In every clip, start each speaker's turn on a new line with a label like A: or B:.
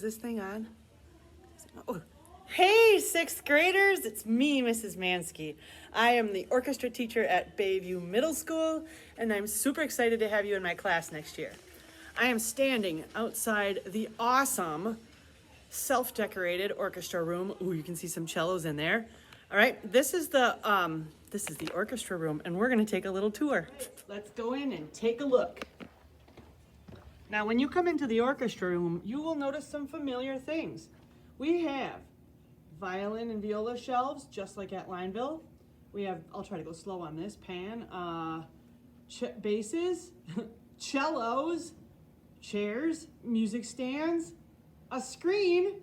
A: this thing on? Oh. Hey, sixth graders, it's me, Mrs. Mansky. I am the orchestra teacher at Bay View Middle School, and I'm super excited to have you in my class next year. I am standing outside the awesome self-decorated orchestra room. Ooh, you can see some cellos in there. All right, this is the orchestra room, and we're gonna take a little tour. Let's go in and take a look. Now, when you come into the orchestra room, you will notice some familiar things. We have violin and viola shelves, just like at Lineville. We have, I'll try to go slow on this, basses, cellos, chairs, music stands, a screen,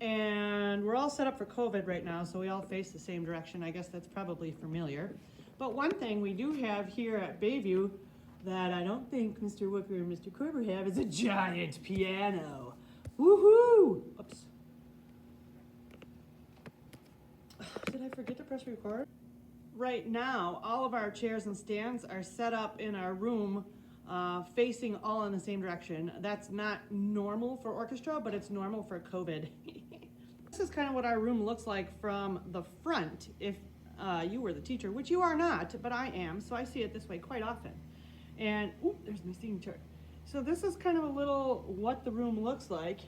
A: and we're all set up for COVID right now, so we all face the same direction. I guess that's probably familiar. But one thing we do have here at Bayview that I don't think Mr. Wooker and Mr. Corber have is a giant piano. Woohoo! Oops. Did I forget to press record? Right now, all of our chairs and stands are set up in our room facing all in the same direction. That's not normal for orchestra, but it's normal for COVID. This is kind of what our room looks like from the front if you were the teacher, which you are not, but I am, so I see it this way quite often. And, ooh, there's my seating chart. So this is kind of a little what the room looks like.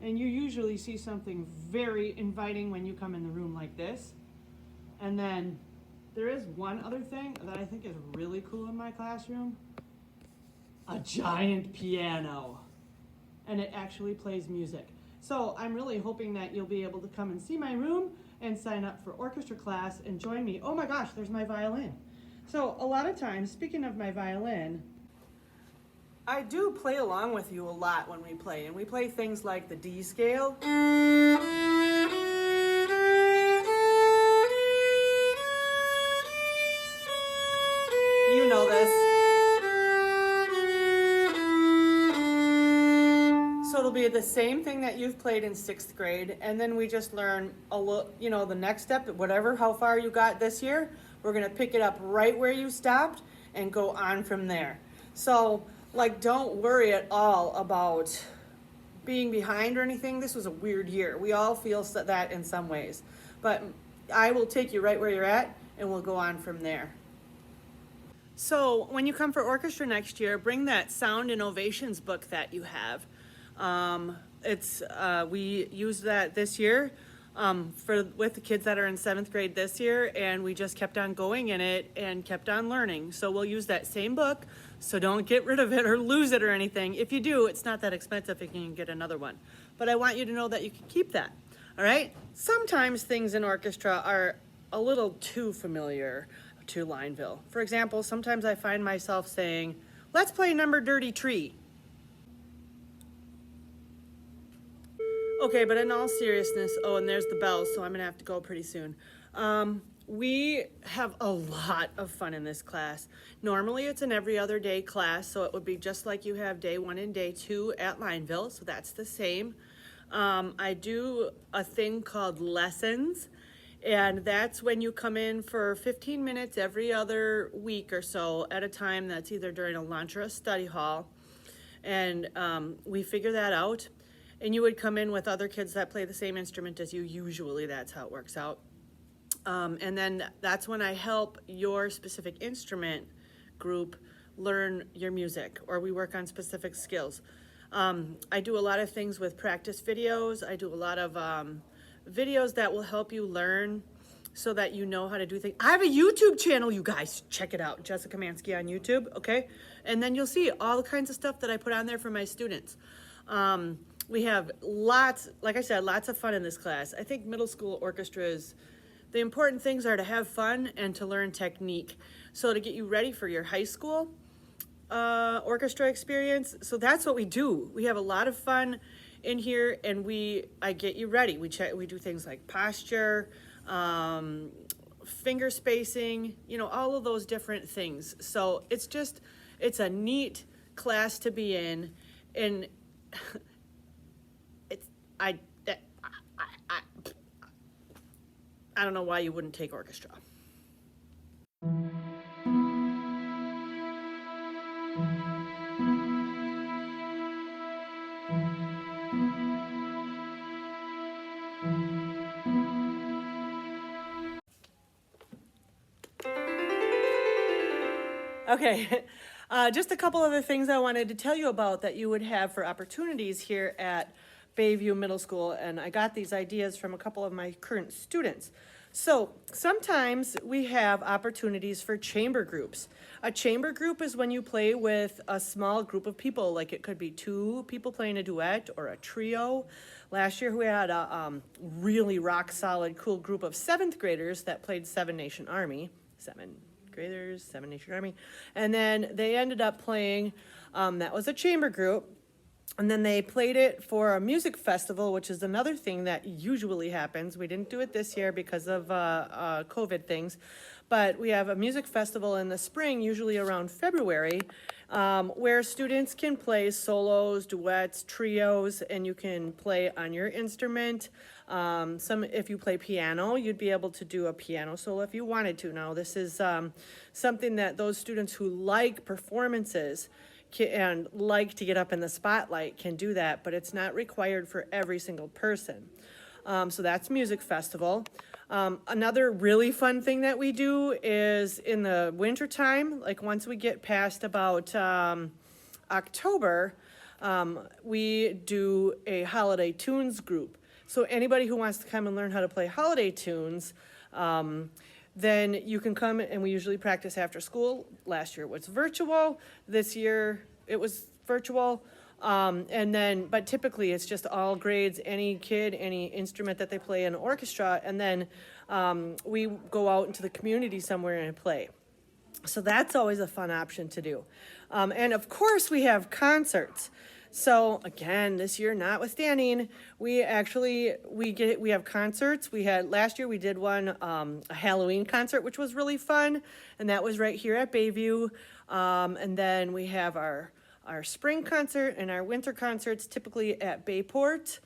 A: And you usually see something very inviting when you come in the room like this. And then there is one other thing that I think is really cool in my classroom. A giant piano. And it actually plays music. So I'm really hoping that you'll be able to come and see my room and sign up for orchestra class and join me. Oh my gosh, there's my violin. So a lot of times, speaking of my violin, I do play along with you a lot when we play, and we play things like the D scale. You know this. So it'll be the same thing that you've played in sixth grade, and then we just learn a little, you know, the next step, whatever, how far you got this year, we're gonna pick it up right where you stopped and go on from there. So, like, don't worry at all about being behind or anything. This was a weird year. We all feel that in some ways. But I will take you right where you're at, and we'll go on from there. So when you come for orchestra next year, bring that Sound Innovations book that you have. We used that this year with the kids that are in 7th grade this year, and we just kept on going in it and kept on learning. So we'll use that same book, so don't get rid of it or lose it or anything. If you do, it's not that expensive, you can get another one. But I want you to know that you can keep that, all right? Sometimes things in orchestra are a little too familiar to Lineville. For example, sometimes I find myself saying, let's play Number Dirty Tree. Okay, but in all seriousness, oh, and there's the bell, so I'm gonna have to go pretty soon. We have a lot of fun in this class. Normally it's an every other day class, so it would be just like you have day 1 and day 2 at Lineville, so that's the same. I do a thing called lessons, and that's when you come in for 15 minutes every other week or so at a time. That's either during a lunch or a study hall, and we figure that out. And you would come in with other kids that play the same instrument as you. Usually that's how it works out. And then that's when I help your specific instrument group learn your music, or we work on specific skills. I do a lot of things with practice videos. I do a lot of videos that will help you learn so that you know how to do things. I have a YouTube channel, you guys. Check it out, Jessica Mansky on YouTube, okay? And then you'll see all the kinds of stuff that I put on there for my students. We have lots, like I said, lots of fun in this class. I think middle school orchestras, the important things are to have fun and to learn technique. So to get you ready for your high school orchestra experience, so that's what we do. We have a lot of fun in here, and I get you ready. We do things like posture, finger spacing, you know, all of those different things. So it's a neat class to be in, and I don't know why you wouldn't take orchestra. Okay, just a couple other things I wanted to tell you about that you would have for opportunities here at Bay View Middle School, and I got these ideas from a couple of my current students. So sometimes we have opportunities for chamber groups. A chamber group is when you play with a small group of people, like it could be 2 people playing a duet or a trio. Last year we had a really rock solid, cool group of 7th graders that played Seven Nation Army. 7 Nation Army. And then they ended up playing, that was a chamber group. And then they played it for a music festival, which is another thing that usually happens. We didn't do it this year because of COVID things. But we have a music festival in the spring, usually around February, where students can play solos, duets, trios, and you can play on your instrument. If you play piano, you'd be able to do a piano solo if you wanted to. Now, this is something that those students who like performances and like to get up in the spotlight can do that, but it's not required for every single person. So that's music festival. Another really fun thing that we do is in the winter time, like once we get past about October, we do a holiday tunes group. So anybody who wants to come and learn how to play holiday tunes, then you can come, and we usually practice after school. Last year it was virtual. This year it was virtual. But typically it's just all grades, any kid, any instrument that they play in an orchestra, and then we go out into the community somewhere and play. So that's always a fun option to do. And of course we have concerts. So again, this year notwithstanding, we have concerts. Last year we did one, a Halloween concert, which was really fun, and that was right here at Bayview. And then we have our spring concert and our winter concerts typically at Bayport.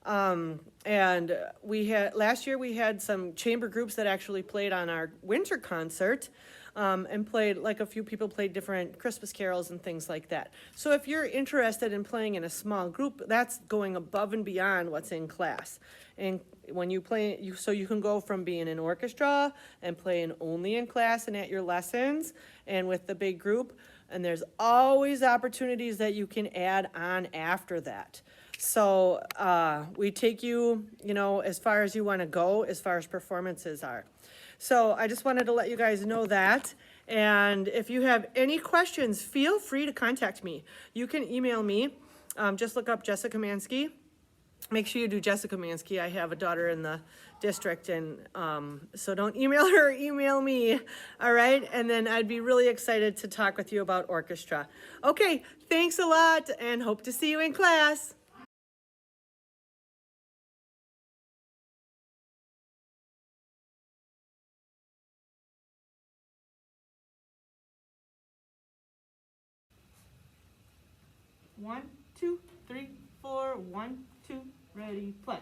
A: And last year we had some chamber groups that actually played on our winter concert. And played, like a few people played different Christmas carols and things like that. So if you're interested in playing in a small group, that's going above and beyond what's in class. And when you play, so you can go from being in orchestra and playing only in class and at your lessons and with the big group. And there's always opportunities that you can add on after that. So we take you, as far as you want to go, as far as performances are. So I just wanted to let you guys know that. And if you have any questions, feel free to contact me. You can email me. Just look up Jessica Mansky. Make sure you do Jessica Mansky. I have a daughter in the district, and so don't email her, email me. All right? And then I'd be really excited to talk with you about orchestra. Okay, thanks a lot, and hope to see you in class. One, two, three, four. 1, 2, ready, play.